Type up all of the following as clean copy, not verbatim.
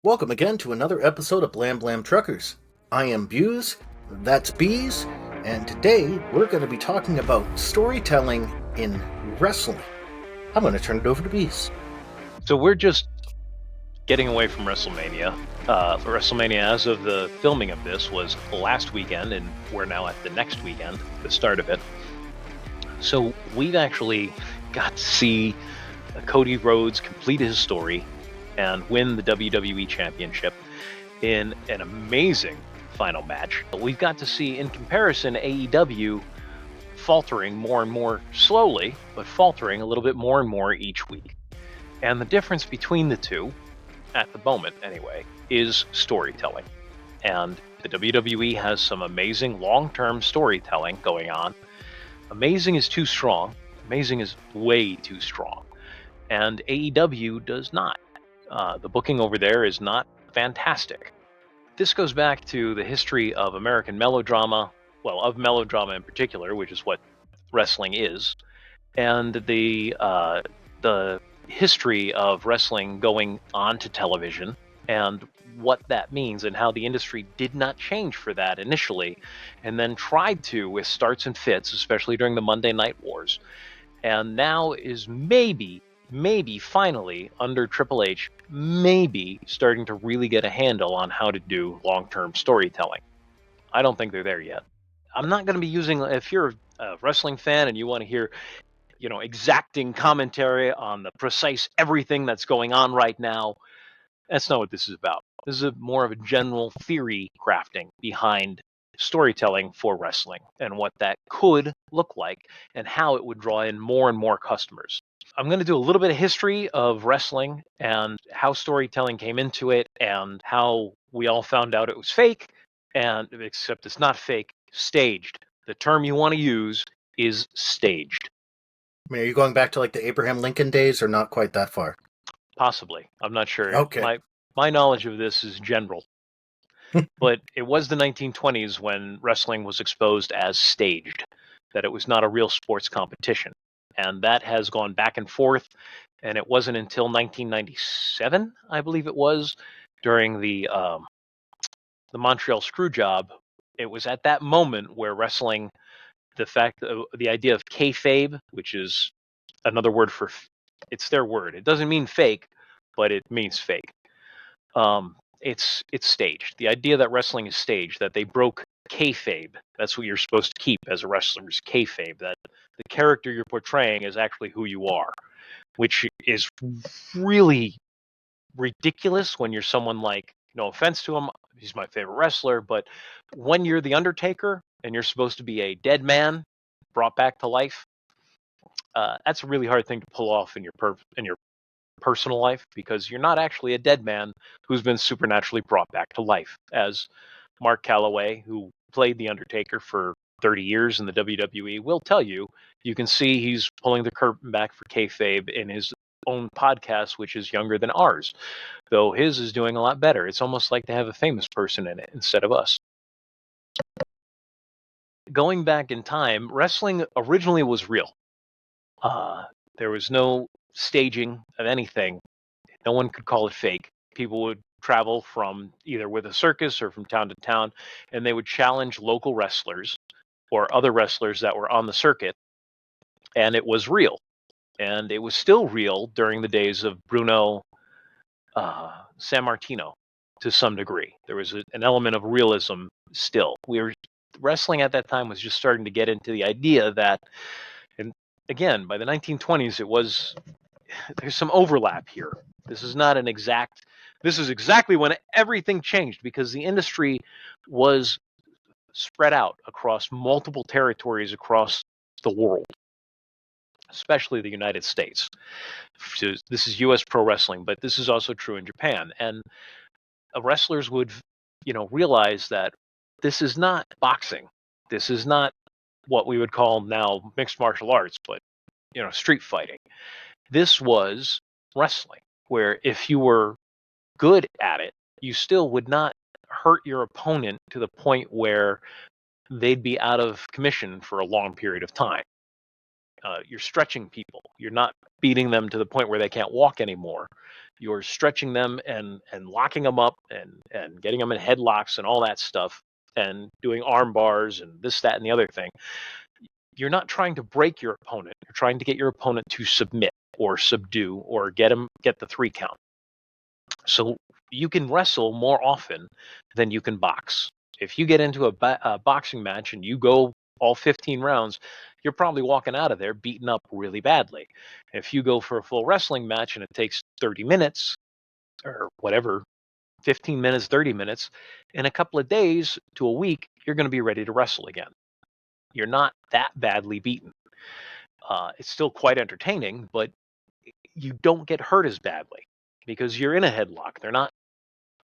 Welcome again to another episode of Blam Blam Truckers. I am Buse, that's Bees, and today we're going to be talking about storytelling in wrestling. I'm going to turn it over to Bees. So we're just getting away from WrestleMania. WrestleMania, as of the filming of this, was last weekend, and we're now at the next weekend, the start of it. So we've actually got to see Cody Rhodes complete his story and win the WWE Championship in an amazing final match. We've got to see, in comparison, AEW faltering more and more slowly, but faltering a little bit more and more each week. And the difference between the two, at the moment anyway, is storytelling. And the WWE has some amazing long-term storytelling going on. Amazing is too strong. Amazing is way too strong. And AEW does not. The booking over there is not fantastic. This goes back to the history of American melodrama, well, of melodrama in particular, which is what wrestling is, and the history of wrestling going on to television and what that means and how the industry did not change for that initially and then tried to with starts and fits, especially during the Monday Night Wars, and now is maybe finally under Triple H, maybe starting to really get a handle on how to do long-term storytelling. I don't think they're there yet. I'm not going to be using, if you're a wrestling fan and you want to hear exacting commentary on the precise everything that's going on right now, that's not what this is about. This is more of a general theory crafting behind storytelling for wrestling and what that could look like and how it would draw in more and more customers. I'm going to do a little bit of history of wrestling and how storytelling came into it and how we all found out it was fake, and except it's not fake, staged. The term you want to use is staged. I mean, are you going back to like the Abraham Lincoln days or not quite that far? Possibly. I'm not sure. Okay. My knowledge of this is general. But it was the 1920s when wrestling was exposed as staged, that it was not a real sports competition. And that has gone back and forth. And it wasn't until 1997, I believe it was, during the Montreal Screwjob. It was at that moment where wrestling, the idea of kayfabe, which is another word for, it's their word. It doesn't mean fake, but it means fake. It's staged. The idea that wrestling is staged, that they broke kayfabe. That's what you're supposed to keep as a wrestler, is kayfabe. That the character you're portraying is actually who you are, which is really ridiculous when you're someone like, no offense to him, he's my favorite wrestler, but when you're the Undertaker and you're supposed to be a dead man brought back to life, that's a really hard thing to pull off in your personal life, because you're not actually a dead man who's been supernaturally brought back to life. As Mark Calloway, who played The Undertaker for 30 years in the WWE, will tell you, you can see he's pulling the curtain back for kayfabe in his own podcast, which is younger than ours, though his is doing a lot better. It's almost like they have a famous person in it instead of us. Going back in time, wrestling originally was real. There was no staging of anything. No one could call it fake. People would travel from either with a circus or from town to town, and they would challenge local wrestlers or other wrestlers that were on the circuit, and it was real. And it was still real during the days of Bruno Sammartino to some degree. There was an element of realism still. Wrestling at that time was just starting to get into the idea that, and again, by the 1920s, there's some overlap here. This is not an exact. This is exactly when everything changed, because the industry was spread out across multiple territories across the world, especially the United States. So this is U.S. pro wrestling, but this is also true in Japan. And wrestlers would, realize that this is not boxing. This is not what we would call now mixed martial arts, but street fighting. This was wrestling, where if you were good at it, you still would not hurt your opponent to the point where they'd be out of commission for a long period of time. You're stretching people. You're not beating them to the point where they can't walk anymore. you're stretching them and locking them up and getting them in headlocks and all that stuff and doing arm bars and this, that, and the other thing, you're not trying to break your opponent. You're trying to get your opponent to submit or subdue or get the 3 count. So you can wrestle more often than you can box. If you get into a boxing match and you go all 15 rounds, you're probably walking out of there beaten up really badly. If you go for a full wrestling match and it takes 30 minutes or whatever, 15 minutes, 30 minutes, in a couple of days to a week, you're going to be ready to wrestle again. You're not that badly beaten. It's still quite entertaining, but you don't get hurt as badly because you're in a headlock.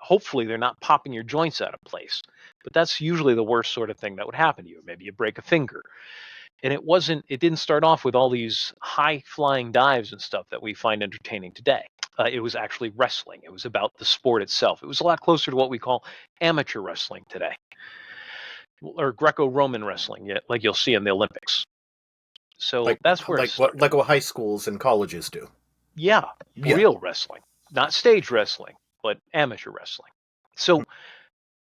Hopefully they're not popping your joints out of place, but that's usually the worst sort of thing that would happen to you. Maybe you break a finger. And it didn't start off with all these high flying dives and stuff that we find entertaining today. It was actually wrestling. It was about the sport itself. It was a lot closer to what we call amateur wrestling today, or Greco-Roman wrestling, like you'll see in the Olympics. So that's where it started. Like what high schools and colleges do. Yeah, real wrestling, not stage wrestling, but amateur wrestling. So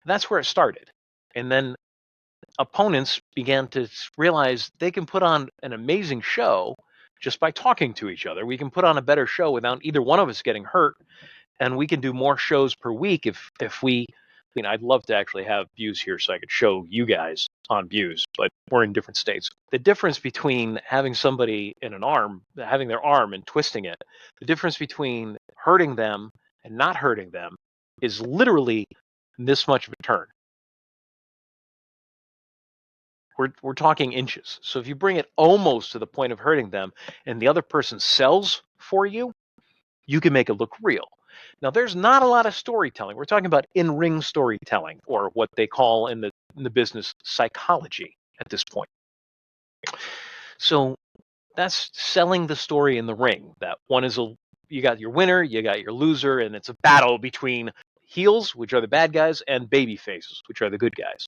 that's where it started. And then opponents began to realize they can put on an amazing show just by talking to each other. We can put on a better show without either one of us getting hurt, and we can do more shows per week if we. I mean, I'd love to actually have Views here so I could show you guys on Views, but we're in different states. The difference between having somebody having their arm and twisting it, the difference between hurting them and not hurting them is literally this much of a turn. We're talking inches. So if you bring it almost to the point of hurting them and the other person sells for you, you can make it look real. Now, there's not a lot of storytelling. We're talking about in-ring storytelling, or what they call in the business psychology at this point. So that's selling the story in the ring. That one is you got your winner, you got your loser, and it's a battle between heels, which are the bad guys, and baby faces, which are the good guys.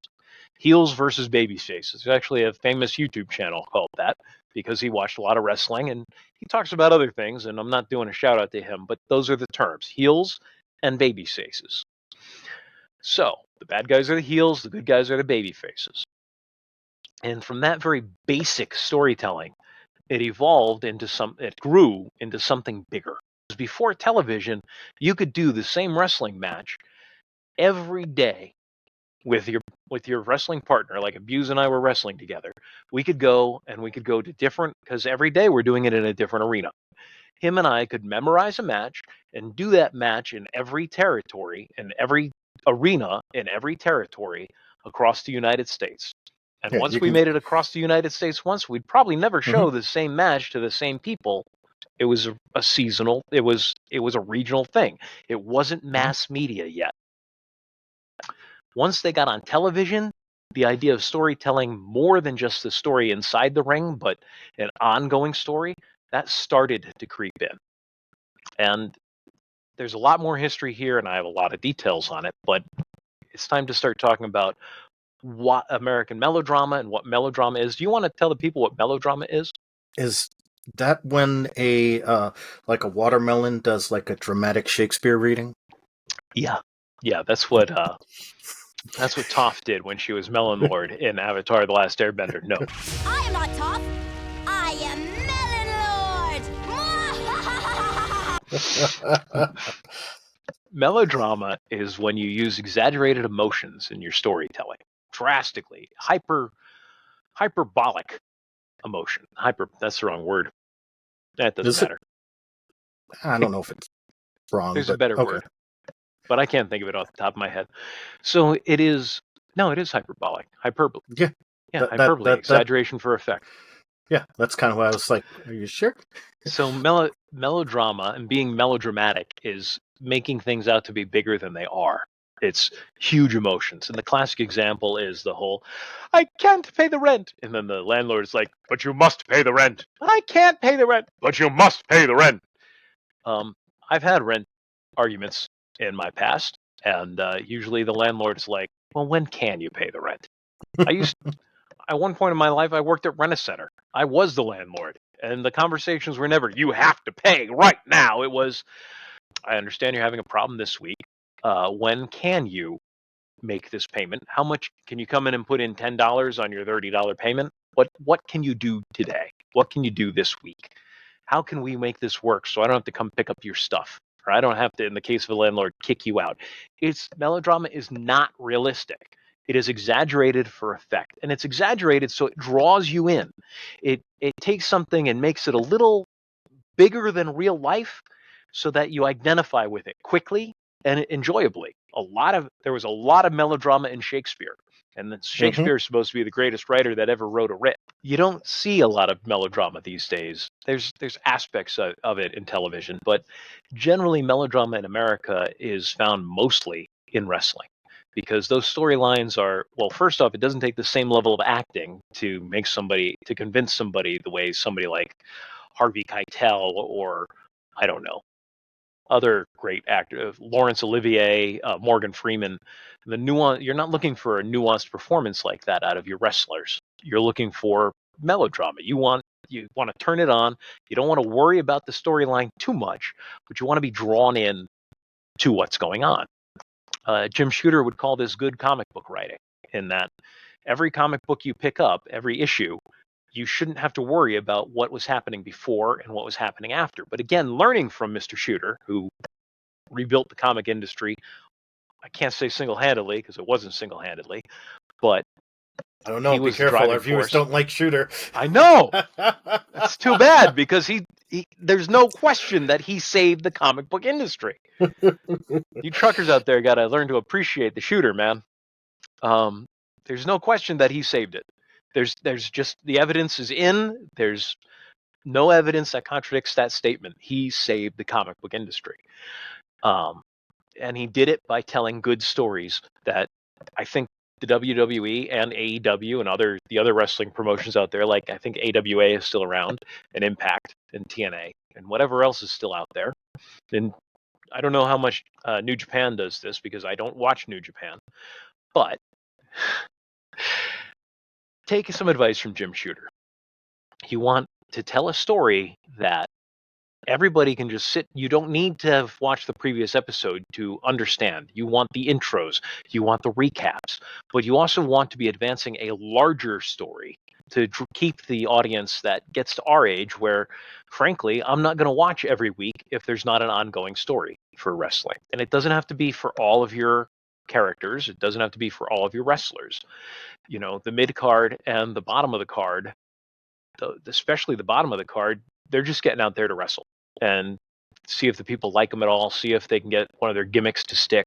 Heels versus baby faces. There's actually a famous YouTube channel called that because he watched a lot of wrestling and he talks about other things, and I'm not doing a shout out to him, but those are the terms: heels and baby faces. So the bad guys are the heels, the good guys are the baby faces. And from that very basic storytelling, it grew into something bigger. Before television, you could do the same wrestling match every day with your wrestling partner. Like if Buse and I were wrestling together, we could go to different, because every day we're doing it in a different arena. Him and I could memorize a match and do that match in every territory, in every arena, in every territory across the United States. And once we made it across the United States we'd probably never show the same match to the same people. It was a seasonal, it was a regional thing. It wasn't mass media yet. Once they got on television, the idea of storytelling more than just the story inside the ring, but an ongoing story, that started to creep in. And there's a lot more history here, and I have a lot of details on it, but it's time to start talking about what American melodrama and what melodrama is. Do you want to tell the people what melodrama is? Is that when like a watermelon does like a dramatic Shakespeare reading? Yeah, that's what Toph did when she was Melon Lord in Avatar: The Last Airbender. No, I am not Toph. I am Melon Lord. Melodrama is when you use exaggerated emotions in your storytelling, drastically hyperbolic emotion. That's the wrong word. That doesn't matter. I don't know if it's wrong. There's a better word, but I can't think of it off the top of my head. So it is hyperbolic. Hyperbole. Yeah. Hyperbole. Exaggeration for effect. Yeah, that's kind of why I was like, are you sure? So melodrama and being melodramatic is making things out to be bigger than they are. It's huge emotions. And the classic example is the whole, I can't pay the rent. And then the landlord is like, but you must pay the rent. I can't pay the rent, but you must pay the rent. I've had rent arguments in my past, and usually the landlord's like, well, when can you pay the rent? At one point in my life, I worked at Rent-A-Center. I was the landlord, and the conversations were never, you have to pay right now. It was, I understand you're having a problem this week. When can you make this payment? How much can you come in and put in $10 on your $30 payment? What can you do today? What can you do this week? How can we make this work so I don't have to come pick up your stuff? Or I don't have to, in the case of a landlord, kick you out. Melodrama is not realistic. It is exaggerated for effect. And it's exaggerated so it draws you in. It takes something and makes it a little bigger than real life so that you identify with it quickly and enjoyably. There was a lot of melodrama in Shakespeare, and then Shakespeare is supposed to be the greatest writer that ever wrote a writ. You don't see a lot of melodrama these days. There's aspects of it in television, but generally melodrama in America is found mostly in wrestling because those storylines are, well, first off, it doesn't take the same level of acting to convince somebody the way somebody like Harvey Keitel or I don't know, other great actors, Laurence Olivier, Morgan Freeman. The nuance, you're not looking for a nuanced performance like that out of your wrestlers. You're looking for melodrama. You want to turn it on. You don't want to worry about the storyline too much, but you want to be drawn in to what's going on. Jim Shooter would call this good comic book writing, in that every comic book you pick up, every issue, you shouldn't have to worry about what was happening before and what was happening after. But again, learning from Mr. Shooter, who rebuilt the comic industry, I can't say single-handedly because it wasn't single-handedly, but I don't know. he Be was the careful. driving Our viewers force. don't like Shooter. I know. That's too bad because there's no question that he saved the comic book industry. You truckers out there got to learn to appreciate the Shooter, man. There's no question that he saved it. There's just the evidence is in. There's no evidence that contradicts that statement. He saved the comic book industry. And he did it by telling good stories that I think the WWE and AEW and the other wrestling promotions out there, like I think AWA is still around, and Impact and TNA and whatever else is still out there. And I don't know how much New Japan does this because I don't watch New Japan, but take some advice from Jim Shooter. You want to tell a story that everybody can just sit. You don't need to have watched the previous episode to understand. You want the intros, you want the recaps, but you also want to be advancing a larger story to keep the audience that gets to our age where, frankly, I'm not going to watch every week if there's not an ongoing story for wrestling. And it doesn't have to be for all of your characters. It doesn't have to be for all of your wrestlers. You know, the mid card and the bottom of the card, especially the bottom of the card, they're just getting out there to wrestle and see if the people like them at all, see if they can get one of their gimmicks to stick,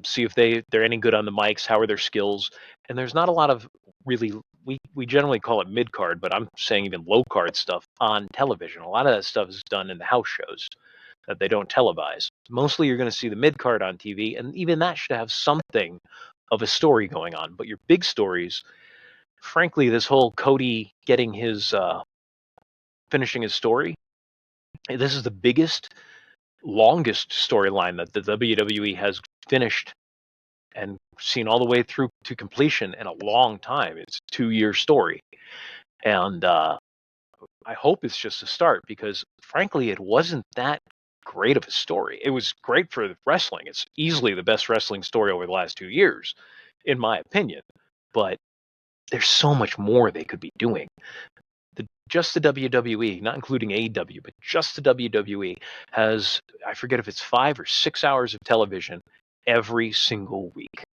see if they're any good on the mics, how are their skills. And there's not a lot of really, we generally call it mid card, but I'm saying even low card stuff on television. A lot of that stuff is done in the house shows that they don't televise. Mostly you're going to see the mid card on TV, and even that should have something of a story going on. But your big stories, frankly, this whole Cody getting his finishing his story, this is the biggest, longest storyline that the WWE has finished and seen all the way through to completion in a long time. It's a 2-year story, and I hope it's just a start because, frankly, it wasn't that great of a story. It was great for wrestling. It's easily the best wrestling story over the last 2 years, in my opinion. But there's so much more they could be doing. Just the WWE, not including AEW, but just the WWE has, I forget if it's 5 or 6 hours of television every single week.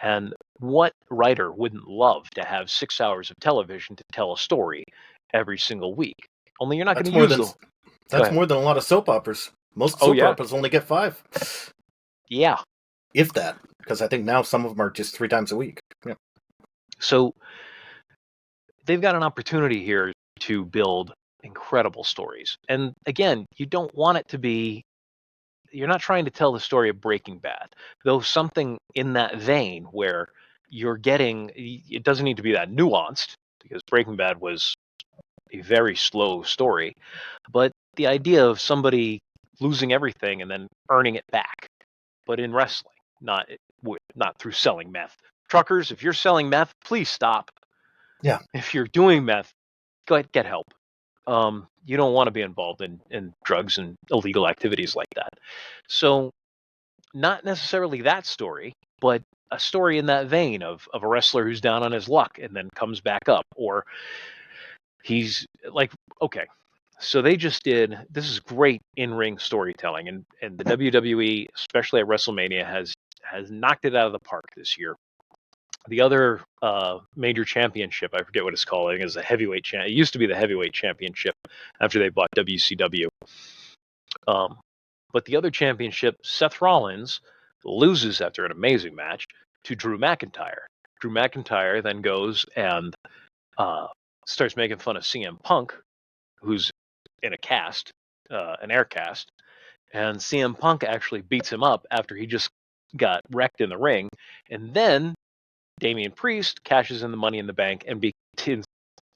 And what writer wouldn't love to have 6 hours of television to tell a story every single week? Only you're not going to use them. That's more than a lot of soap operas. Most soap operas only get 5. Yeah. If that. Because I think now some of them are just 3 times a week. Yeah. So they've got an opportunity here to build incredible stories. And again, you don't want it to be, you're not trying to tell the story of Breaking Bad, though something in that vein where you're getting, it doesn't need to be that nuanced because Breaking Bad was a very slow story, but the idea of somebody losing everything and then earning it back, but in wrestling, not through selling meth. Truckers, if you're selling meth, please stop. Yeah. If you're doing meth, go ahead, get help. You don't want to be involved in drugs and illegal activities like that. So, not necessarily that story, but a story in that vein of a wrestler who's down on his luck and then comes back up, or he's like, okay. So they just did. This is great in-ring storytelling, and the WWE, especially at WrestleMania, has knocked it out of the park this year. The other major championship, I forget what it's called, I think is the heavyweight champ. It used to be the heavyweight championship after they bought WCW. But the other championship, Seth Rollins loses after an amazing match to Drew McIntyre. Drew McIntyre then goes and starts making fun of CM Punk, who's in a cast, an air cast, and CM Punk actually beats him up after he just got wrecked in the ring, and then Damian Priest cashes in the Money in the Bank and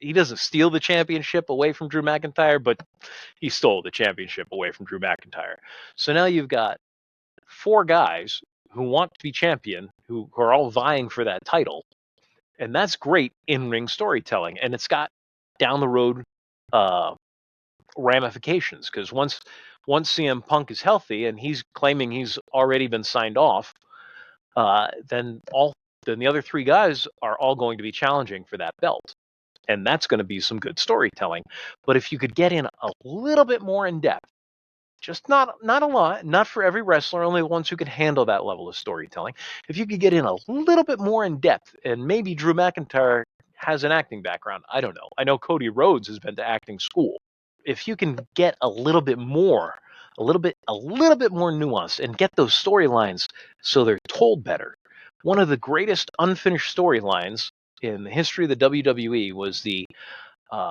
he doesn't steal the championship away from Drew McIntyre, but he stole the championship away from Drew McIntyre. So now you've got 4 guys who want to be champion, who are all vying for that title, and that's great in-ring storytelling, and it's got down the road ramifications, because once CM Punk is healthy and he's claiming he's already been signed off, then the other 3 guys are all going to be challenging for that belt, and that's going to be some good storytelling. But if you could get in a little bit more in depth, just not a lot, not for every wrestler, only the ones who can handle that level of storytelling. If you could get in a little bit more in depth, and maybe Drew McIntyre has an acting background, I don't know. I know Cody Rhodes has been to acting school. If you can get a little bit more nuanced and get those storylines so they're told better. One of the greatest unfinished storylines in the history of the WWE was the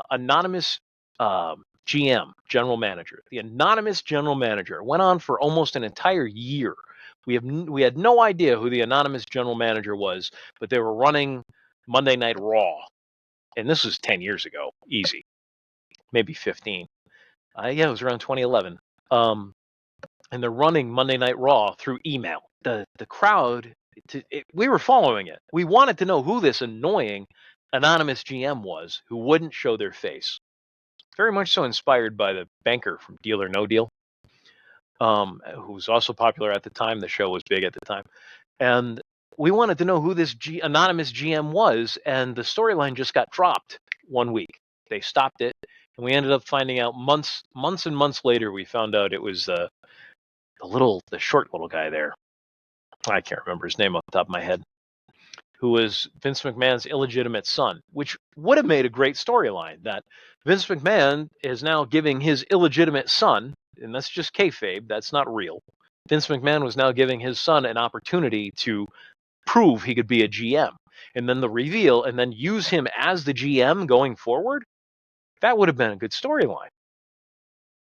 anonymous GM, general manager. The anonymous general manager went on for almost an entire year. We had no idea who the anonymous general manager was, but they were running Monday Night Raw, and this was 10 years ago, easy, maybe 15. Yeah, it was around 2011. And they're running Monday Night Raw through email. The crowd, we were following it. We wanted to know who this annoying anonymous GM was who wouldn't show their face. Very much so inspired by the banker from Deal or No Deal, who was also popular at the time. The show was big at the time. And we wanted to know who this anonymous GM was, and the storyline just got dropped one week. They stopped it, and we ended up finding out months and months later, we found out it was the short little guy there. I can't remember his name off the top of my head, who was Vince McMahon's illegitimate son, which would have made a great storyline, that Vince McMahon is now giving his illegitimate son, and that's just kayfabe, that's not real. Vince McMahon was now giving his son an opportunity to prove he could be a GM, and then the reveal, and then use him as the GM going forward. That would have been a good storyline.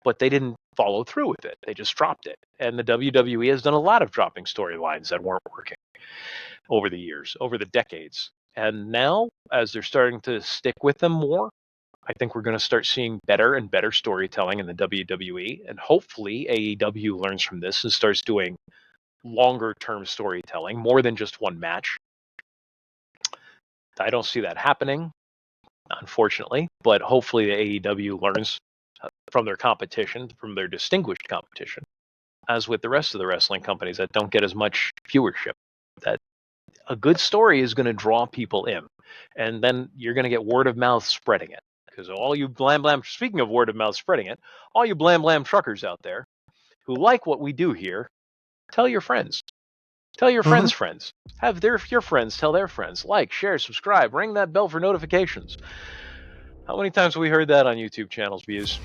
But they didn't follow through with it. They just dropped it. And the WWE has done a lot of dropping storylines that weren't working over the years, over the decades. And now, as they're starting to stick with them more, I think we're going to start seeing better and better storytelling in the WWE. And hopefully AEW learns from this and starts doing longer-term storytelling, more than just one match. I don't see that happening, unfortunately, but hopefully the AEW learns from their competition, from their distinguished competition, as with the rest of the wrestling companies that don't get as much viewership, that a good story is going to draw people in, and then you're going to get word of mouth spreading it. Because all you speaking of word of mouth spreading it, all you blam truckers out there who like what we do here, tell your friends. Tell your friends' friends. Have your friends tell their friends. Like, share, subscribe, ring that bell for notifications. How many times have we heard that on YouTube channels, Views?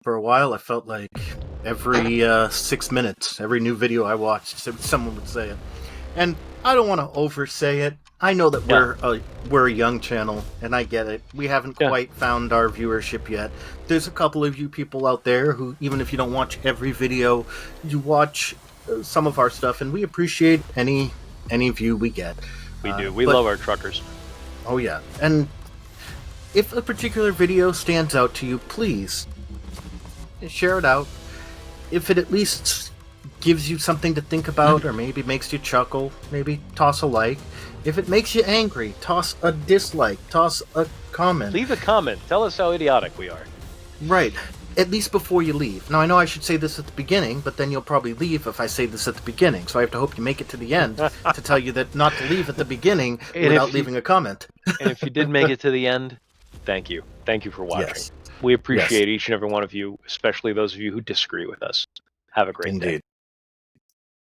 For a while, I felt like every 6 minutes, every new video I watched, someone would say it. And I don't want to oversay it. I know that we're a young channel, and I get it. We haven't quite found our viewership yet. There's a couple of you people out there who, even if you don't watch every video, you watch some of our stuff, and we appreciate any view we get. We do. We love our truckers. Oh, yeah. And if a particular video stands out to you, please share it out. If it at least gives you something to think about, or maybe makes you chuckle, maybe toss a like. If it makes you angry, toss a dislike, toss a comment. Leave a comment. Tell us how idiotic we are. Right. At least before you leave. Now, I know I should say this at the beginning, but then you'll probably leave if I say this at the beginning. So I have to hope you make it to the end to tell you that not to leave at the beginning without leaving a comment. And if you did make it to the end, thank you. Thank you for watching. Yes. We appreciate each and every one of you, especially those of you who disagree with us. Have a great day. Indeed.